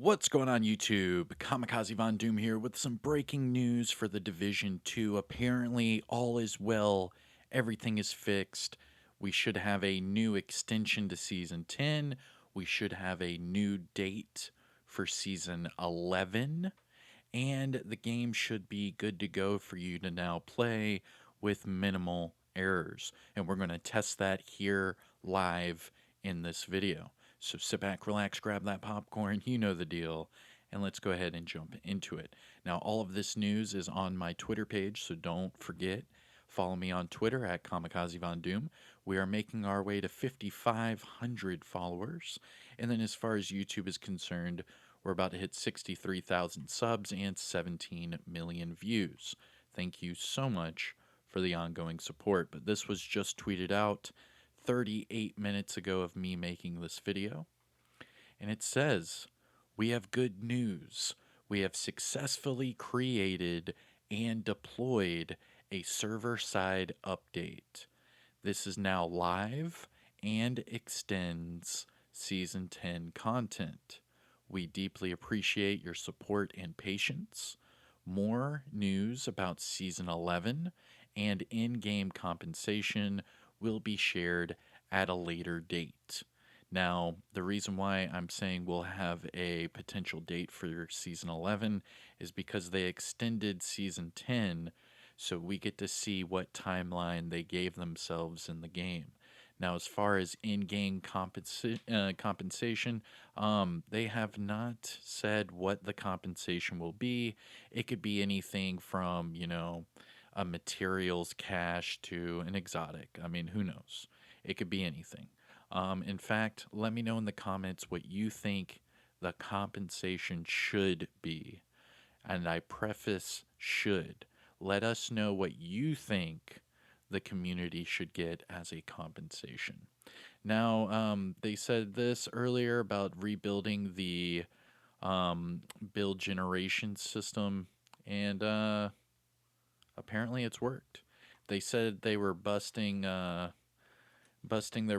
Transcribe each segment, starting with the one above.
What's going on YouTube? Kamikazevondoom here with some breaking news for the Division 2. Apparently all is well, everything is fixed. We should have a new extension to Season 10. We should have a new date for Season 11. And the game should be good to go for you to now play with minimal errors. And we're going to test that here live in this video. So sit back, relax, grab that popcorn, you know the deal, and let's go ahead and jump into it. Now, all of this news is on my Twitter page, so don't forget, follow me on Twitter at Kamikazevondoom. We are making our way to 5,500 followers. And then as far as YouTube is concerned, we're about to hit 63,000 subs and 17 million views. Thank you so much for the ongoing support. But this was just tweeted out 38 minutes ago of me making this video. And it says, "We have good news. We have successfully created and deployed a server-side update. This is now live and extends Season 10 content. We deeply appreciate your support and patience. More news about Season 11 and in-game compensation will be shared at a later date." Now, the reason why I'm saying we'll have a potential date for Season 11 is because they extended Season 10, so we get to see what timeline they gave themselves in the game. Now, as far as in-game compensation, they have not said what the compensation will be. It could be anything from, a materials cache to an exotic. I mean, who knows? It could be anything. In fact, let me know in the comments what you think the compensation should be. And I preface should. Let us know what you think the community should get as a compensation. Now, they said this earlier about rebuilding the build generation system, and apparently it's worked. They said they were busting their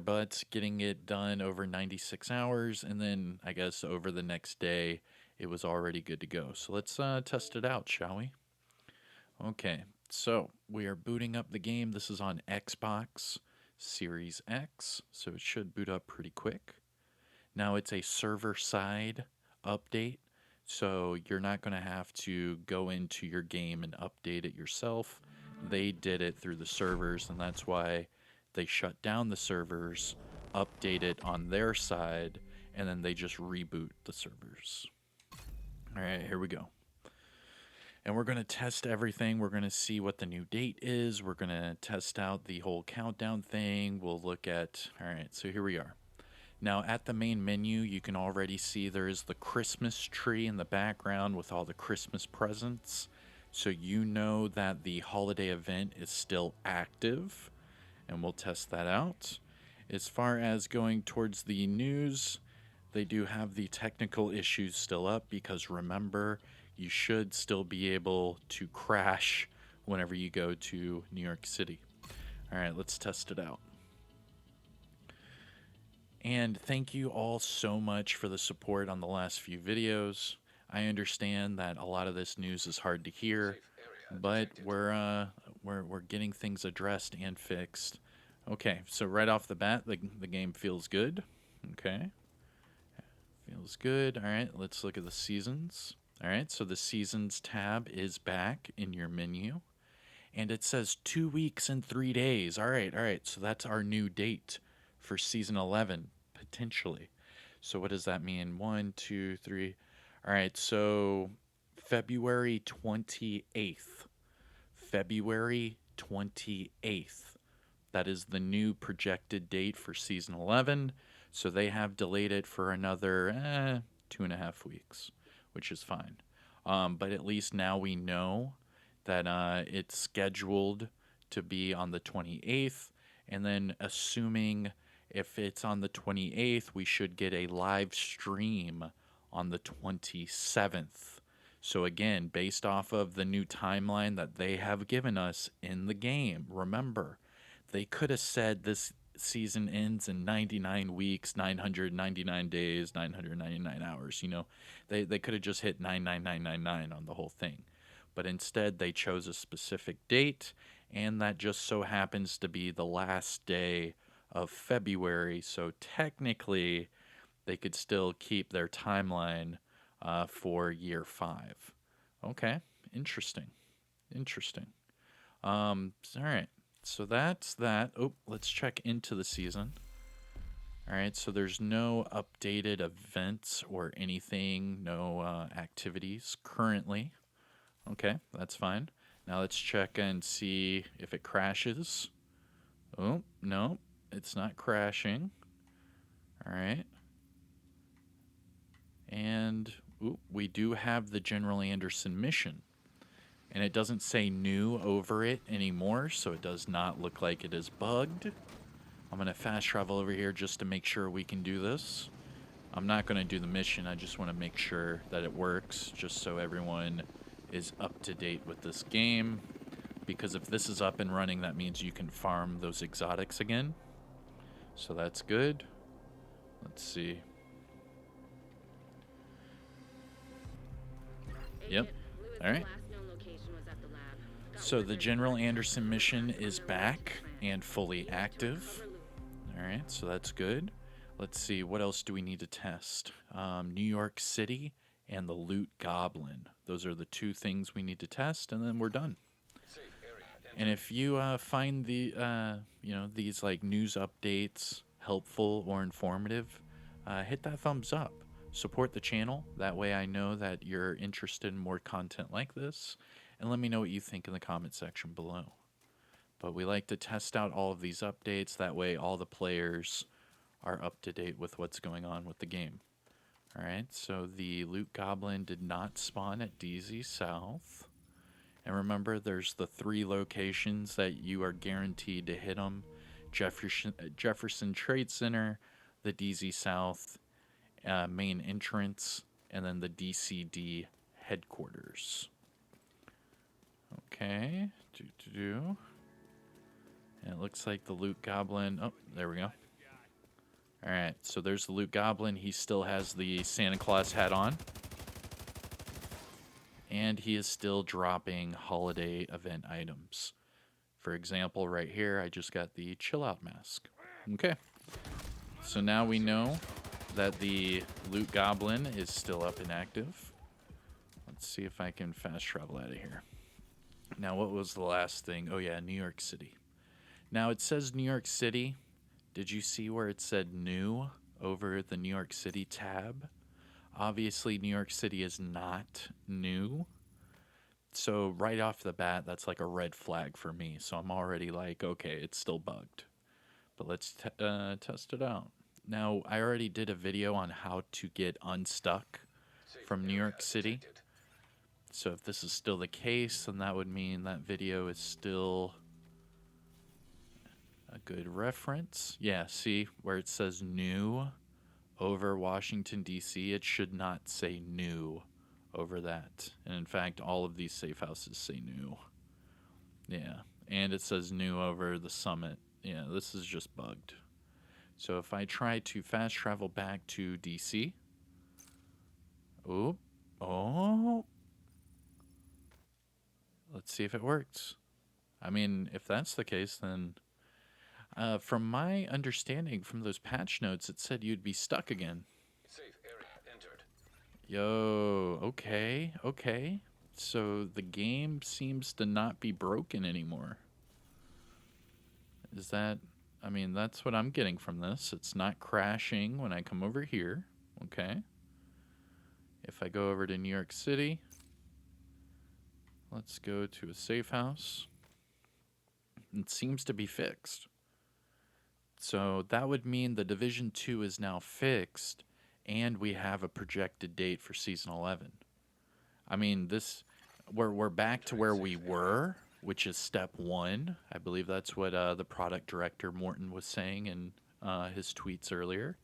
butts getting it done over 96 hours, and then I guess over the next day it was already good to go. So let's test it out, shall we? Okay, so we are booting up the game. This is on Xbox Series X, so it should boot up pretty quick. Now it's a server-side update, so you're not going to have to go into your game and update it yourself. They did it through the servers, and that's why they shut down the servers, update it on their side, and then they just reboot the servers. All right, here we go. And we're going to test everything. We're going to see what the new date is. We're going to test out the whole countdown thing. We'll look at, all right, so here we are. Now at the main menu, you can already see there is the Christmas tree in the background with all the Christmas presents. So you know that the holiday event is still active, and we'll test that out. As far as going towards the news, they do have the technical issues still up because remember, you should still be able to crash whenever you go to New York City. All right, let's test it out. And thank you all so much for the support on the last few videos. I understand that a lot of this news is hard to hear, but we're getting things addressed and fixed. Okay, so right off the bat, the game feels good. Okay, feels good. All right, let's look at the seasons. All right, so the seasons tab is back in your menu, and it says 2 weeks and 3 days. All right, so that's our new date for season 11 potentially. So what does that mean? 1, 2, 3. All right, so February 28th. February 28th. That is the new projected date for season 11. So they have delayed it for another 2.5 weeks, which is fine. But at least now we know that it's scheduled to be on the 28th. And then assuming if it's on the 28th, we should get a live stream on the 27th. So again, based off of the new timeline that they have given us in the game, remember, they could have said this season ends in 99 weeks, 999 days, 999 hours. They could have just hit 99999 on the whole thing. But instead, they chose a specific date, and that just so happens to be the last day of February. So technically, they could still keep their timeline for year 5. Okay, interesting. Interesting. All right. So that's that. Oh, let's check into the season. All right. So there's no updated events or anything, no activities currently. Okay, that's fine. Now let's check and see if it crashes. Oh, no, it's not crashing. All right. And we do have the General Anderson mission. And it doesn't say new over it anymore, so it does not look like it is bugged. I'm going to fast travel over here just to make sure we can do this. I'm not going to do the mission. I just want to make sure that it works, just so everyone is up to date with this game. Because if this is up and running, that means you can farm those exotics again. So that's good. Let's see. Yep. All right. So the General Anderson mission is back and fully active. All right, so that's good. Let's see, what else do we need to test? New York City and the Loot Goblin. Those are the 2 things we need to test, and then we're done. And if you find these like news updates helpful or informative, hit that thumbs up. Support the channel. That way I know that you're interested in more content like this. And let me know what you think in the comment section below. But we like to test out all of these updates. That way all the players are up to date with what's going on with the game. All right, so the Loot Goblin did not spawn at DZ South. And remember, there's the 3 locations that you are guaranteed to hit them. Jefferson Trade Center, the DZ South main entrance, and then the DCD headquarters. Okay, and it looks like the Loot Goblin, oh, there we go. All right, so there's the Loot Goblin. He still has the Santa Claus hat on. And he is still dropping holiday event items. For example, right here, I just got the Chill Out mask. Okay. So now we know that the Loot Goblin is still up and active. Let's see if I can fast travel out of here. Now, what was the last thing? Oh, yeah, New York City. Now, it says New York City. Did you see where it said new over the New York City tab? Obviously, New York City is not new. So right off the bat, that's like a red flag for me. So I'm already like, okay, it's still bugged. But let's test it out. Now, I already did a video on how to get unstuck from New York City. So if this is still the case, then that would mean that video is still a good reference. Yeah, see where it says new over Washington, D.C., it should not say new over that. And in fact, all of these safe houses say new. Yeah, and it says new over the summit. Yeah, this is just bugged. So if I try to fast travel back to DC. Oh. Let's see if it works. I mean, if that's the case, then from my understanding from those patch notes, it said you'd be stuck again. Safe area entered. Yo, okay. So the game seems to not be broken anymore. Is that, I mean, that's what I'm getting from this. It's not crashing when I come over here. Okay. If I go over to New York City, let's go to a safe house. It seems to be fixed. So that would mean the Division 2 is now fixed, and we have a projected date for Season 11. I mean, we're back to where we were, which is Step 1. I believe that's what the product director, Morton, was saying in his tweets earlier.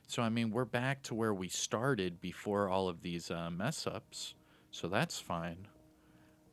So, I mean, we're back to where we started before all of these mess-ups, so that's fine.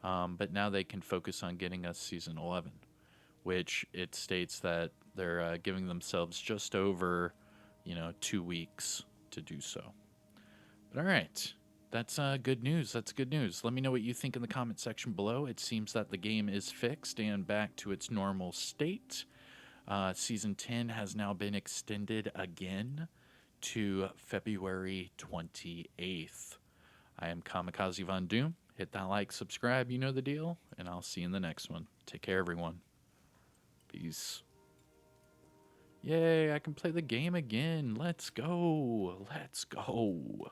But now they can focus on getting us Season 11, which it states that They're giving themselves just over, 2 weeks to do so. But all right. That's good news. That's good news. Let me know what you think in the comment section below. It seems that the game is fixed and back to its normal state. Season 10 has now been extended again to February 28th. I am Kamikazevondoom. Hit that like, subscribe, you know the deal, and I'll see you in the next one. Take care, everyone. Peace. Yay, I can play the game again. Let's go. Let's go.